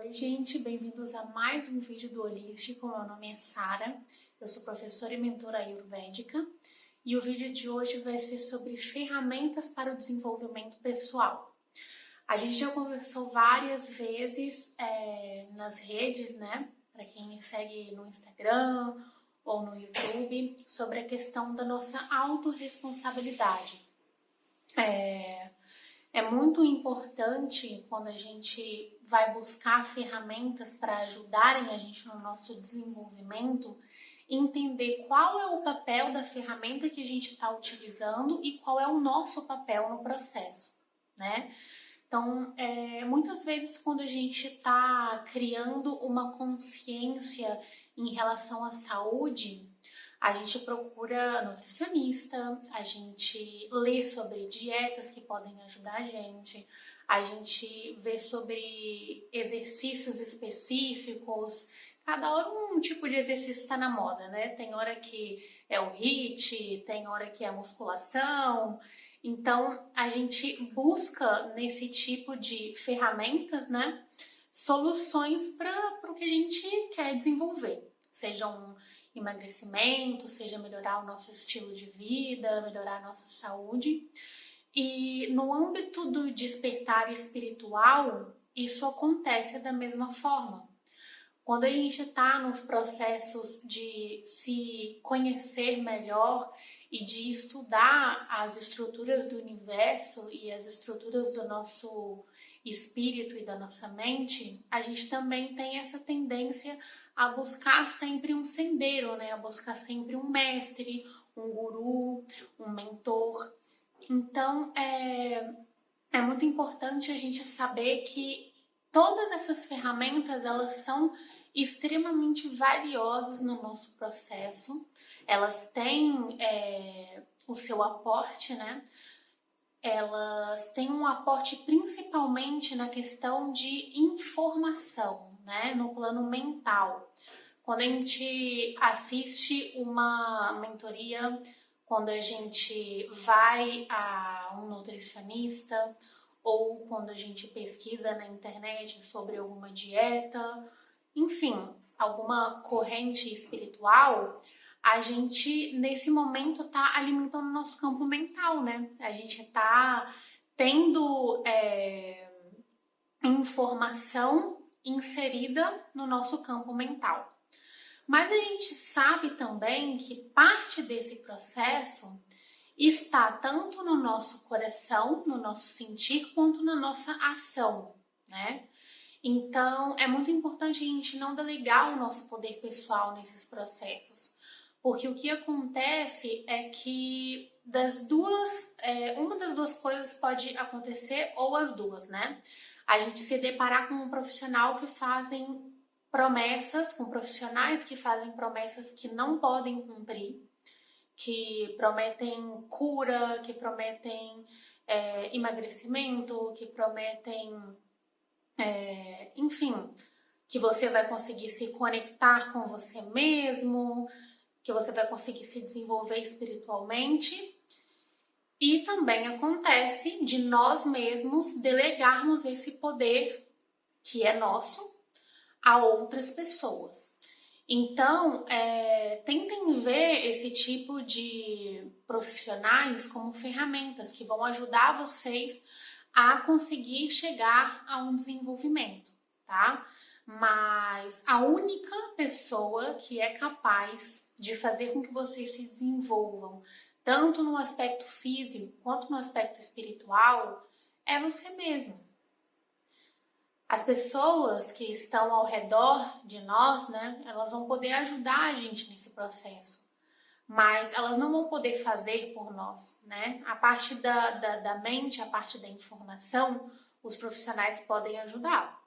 Oi, gente, bem-vindos a mais um vídeo do Holístico. Meu nome é Sara, eu sou professora e mentora ayurvédica e o vídeo de hoje vai ser sobre ferramentas para o desenvolvimento pessoal. A gente já conversou várias vezes nas redes, né, para quem me segue no Instagram ou no YouTube, sobre a questão da nossa autorresponsabilidade. É muito importante quando a gente vai buscar ferramentas para ajudarem a gente no nosso desenvolvimento, entender qual é o papel da ferramenta que a gente está utilizando e qual é o nosso papel no processo, né? Então, muitas vezes quando a gente está criando uma consciência em relação à saúde, a gente procura nutricionista, a gente lê sobre dietas que podem ajudar a gente vê sobre exercícios específicos. Cada hora um tipo de exercício está na moda, né? Tem hora que é o HIIT, tem hora que é a musculação. Então, a gente busca nesse tipo de ferramentas, né, soluções para o que a gente quer desenvolver, seja um emagrecimento, seja melhorar o nosso estilo de vida, melhorar a nossa saúde. E no âmbito do despertar espiritual, isso acontece da mesma forma. Quando a gente está nos processos de se conhecer melhor e de estudar as estruturas do universo e as estruturas do nosso espírito e da nossa mente, a gente também tem essa tendência a buscar sempre um sendeiro, né? A buscar sempre um mestre, um guru, um mentor. Então, é muito importante a gente saber que todas essas ferramentas, elas são extremamente valiosas no nosso processo. Elas têm o seu aporte, né? Elas têm um aporte principalmente na questão de informação, né? No plano mental. Quando a gente assiste uma mentoria, quando a gente vai a um nutricionista ou quando a gente pesquisa na internet sobre alguma dieta, enfim, alguma corrente espiritual, a gente, nesse momento, está alimentando o nosso campo mental, né? A gente está tendo informação inserida no nosso campo mental. Mas a gente sabe também que parte desse processo está tanto no nosso coração, no nosso sentir, quanto na nossa ação, né? Então, é muito importante a gente não delegar o nosso poder pessoal nesses processos, porque o que acontece é que uma das duas coisas pode acontecer, ou as duas, né? A gente se deparar com um profissional que fazem promessas, com profissionais que fazem promessas que não podem cumprir, que prometem cura, que prometem emagrecimento, que prometem, enfim, que você vai conseguir se conectar com você mesmo, que você vai conseguir se desenvolver espiritualmente. E também acontece de nós mesmos delegarmos esse poder que é nosso a outras pessoas. Então, tentem ver esse tipo de profissionais como ferramentas que vão ajudar vocês a conseguir chegar a um desenvolvimento, tá? Mas a única pessoa que é capaz de fazer com que vocês se desenvolvam, tanto no aspecto físico quanto no aspecto espiritual, é você mesmo. As pessoas que estão ao redor de nós, né, elas vão poder ajudar a gente nesse processo, mas elas não vão poder fazer por nós, né? A parte da mente, a parte da informação, os profissionais podem ajudar.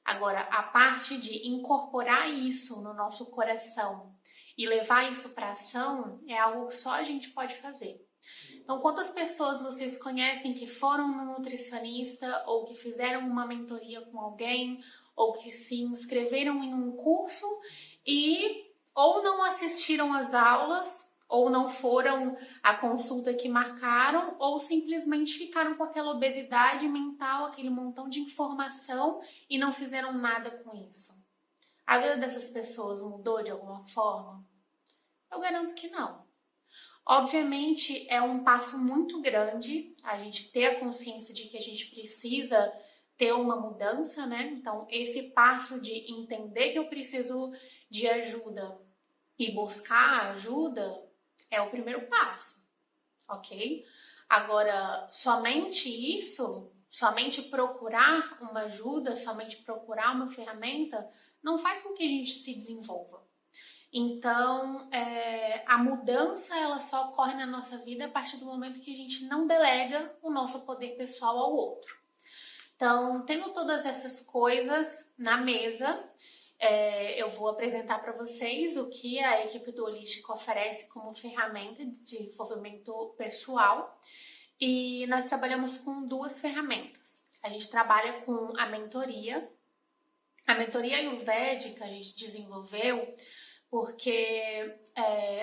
Agora, a parte de incorporar isso no nosso coração e levar isso para ação é algo que só a gente pode fazer. Então, quantas pessoas vocês conhecem que foram no nutricionista ou que fizeram uma mentoria com alguém ou que se inscreveram em um curso e ou não assistiram às aulas ou não foram à consulta que marcaram, ou simplesmente ficaram com aquela obesidade mental, aquele montão de informação e não fizeram nada com isso. A vida dessas pessoas mudou de alguma forma? Eu garanto que não. Obviamente, é um passo muito grande a gente ter a consciência de que a gente precisa ter uma mudança, né? Então, esse passo de entender que eu preciso de ajuda e buscar ajuda é o primeiro passo, ok? Agora, somente isso, somente procurar uma ajuda, somente procurar uma ferramenta, não faz com que a gente se desenvolva. Então, a mudança ela só ocorre na nossa vida a partir do momento que a gente não delega o nosso poder pessoal ao outro. Então, tendo todas essas coisas na mesa, eu vou apresentar para vocês o que a equipe do Holístico oferece como ferramenta de desenvolvimento pessoal. E nós trabalhamos com 2 ferramentas. A gente trabalha com a mentoria. A mentoria ayurvédica a gente desenvolveu porque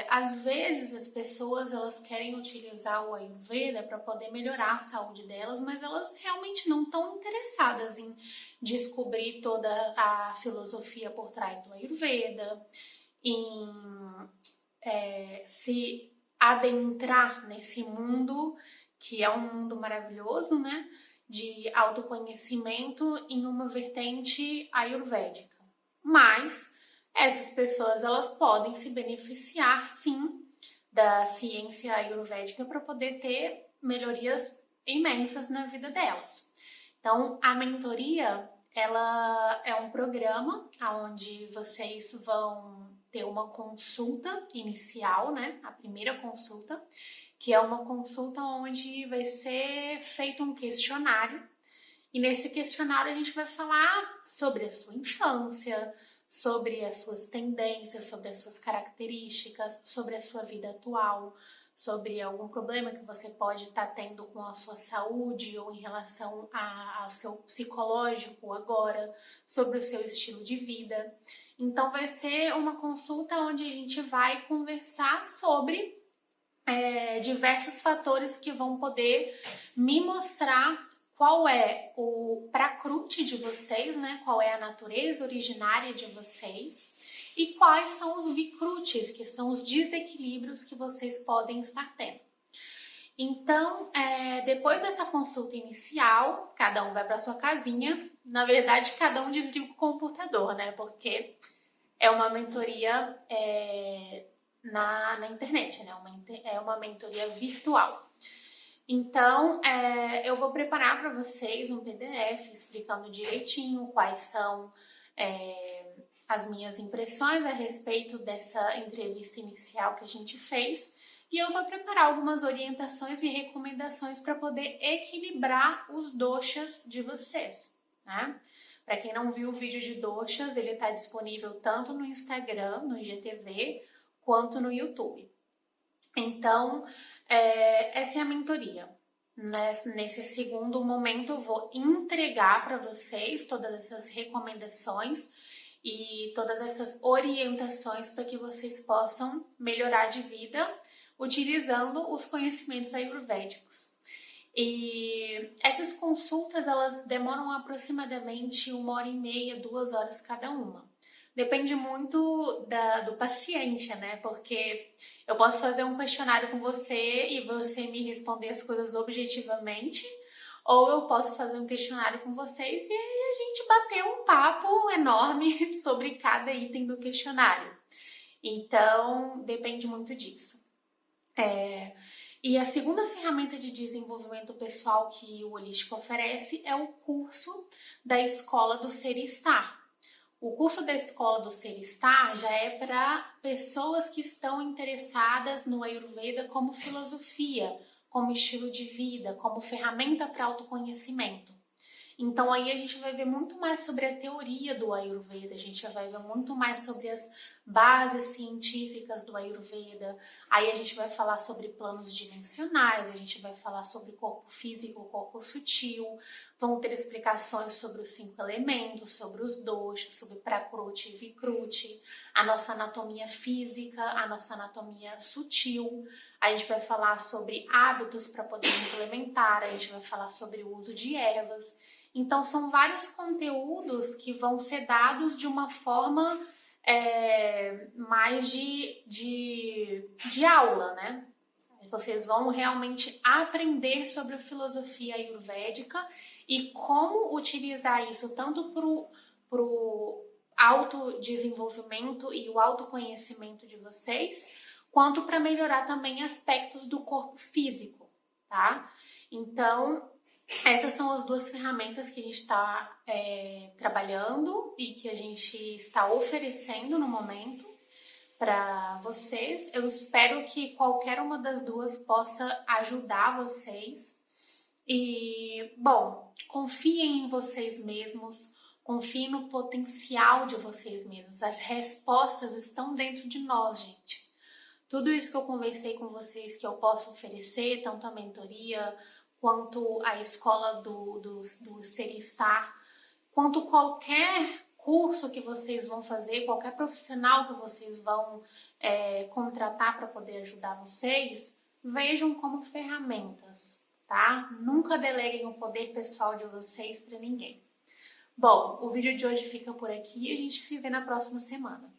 às vezes as pessoas elas querem utilizar o Ayurveda para poder melhorar a saúde delas, mas elas realmente não estão interessadas em descobrir toda a filosofia por trás do Ayurveda, em se adentrar nesse mundo que é um mundo maravilhoso, né? De autoconhecimento em uma vertente ayurvédica. Mas essas pessoas elas podem se beneficiar sim da ciência ayurvédica para poder ter melhorias imensas na vida delas. Então, a mentoria ela é um programa onde vocês vão ter uma consulta inicial, né? A primeira consulta, que é uma consulta onde vai ser feito um questionário. E nesse questionário a gente vai falar sobre a sua infância, sobre as suas tendências, sobre as suas características, sobre a sua vida atual, sobre algum problema que você pode estar tendo com a sua saúde ou em relação ao seu psicológico agora, sobre o seu estilo de vida. Então vai ser uma consulta onde a gente vai conversar sobre diversos fatores que vão poder me mostrar qual é o prakriti de vocês, né? Qual é a natureza originária de vocês e quais são os vikrutis, que são os desequilíbrios que vocês podem estar tendo. Então, depois dessa consulta inicial, cada um vai para sua casinha. Na verdade, cada um desliga o computador, né? Porque é uma mentoria na internet, né? É uma mentoria virtual. Então, eu vou preparar para vocês um PDF explicando direitinho quais são as minhas impressões a respeito dessa entrevista inicial que a gente fez. E eu vou preparar algumas orientações e recomendações para poder equilibrar os doshas de vocês, né? Para quem não viu o vídeo de doshas, ele está disponível tanto no Instagram, no IGTV, quanto no YouTube. Então, essa é a mentoria. Nesse segundo momento, eu vou entregar para vocês todas essas recomendações e todas essas orientações para que vocês possam melhorar de vida utilizando os conhecimentos ayurvédicos. E essas consultas, elas demoram aproximadamente 1h30, 2 horas cada uma. Depende muito do paciente, né? Porque eu posso fazer um questionário com você e você me responder as coisas objetivamente, ou eu posso fazer um questionário com vocês e aí a gente bater um papo enorme sobre cada item do questionário. Então, depende muito disso. E a segunda ferramenta de desenvolvimento pessoal que o Holístico oferece é o curso da Escola do Ser e Estar. O curso da Escola do Ser e Estar já é para pessoas que estão interessadas no Ayurveda como filosofia, como estilo de vida, como ferramenta para autoconhecimento. Então aí a gente vai ver muito mais sobre a teoria do Ayurveda, a gente vai ver muito mais sobre as bases científicas do Ayurveda, aí a gente vai falar sobre planos dimensionais, a gente vai falar sobre corpo físico, corpo sutil, Vão ter explicações sobre os 5 elementos, sobre os doshas, sobre Prakruti e Vikruti, a nossa anatomia física, a nossa anatomia sutil. A gente vai falar sobre hábitos para poder implementar, a gente vai falar sobre o uso de ervas. Então, são vários conteúdos que vão ser dados de uma forma mais de aula, né? Vocês vão realmente aprender sobre a filosofia ayurvédica e como utilizar isso tanto para o autodesenvolvimento e o autoconhecimento de vocês, quanto para melhorar também aspectos do corpo físico, tá? Então, essas são as 2 ferramentas que a gente está trabalhando e que a gente está oferecendo no momento para vocês. Eu espero que qualquer uma das 2 possa ajudar vocês. E, bom, confiem em vocês mesmos, confiem no potencial de vocês mesmos. As respostas estão dentro de nós, gente. Tudo isso que eu conversei com vocês que eu posso oferecer, tanto a mentoria, quanto a escola do Seristar, quanto qualquer curso que vocês vão fazer, qualquer profissional que vocês vão contratar para poder ajudar vocês, vejam como ferramentas, tá? Nunca deleguem o poder pessoal de vocês para ninguém. Bom, o vídeo de hoje fica por aqui e a gente se vê na próxima semana.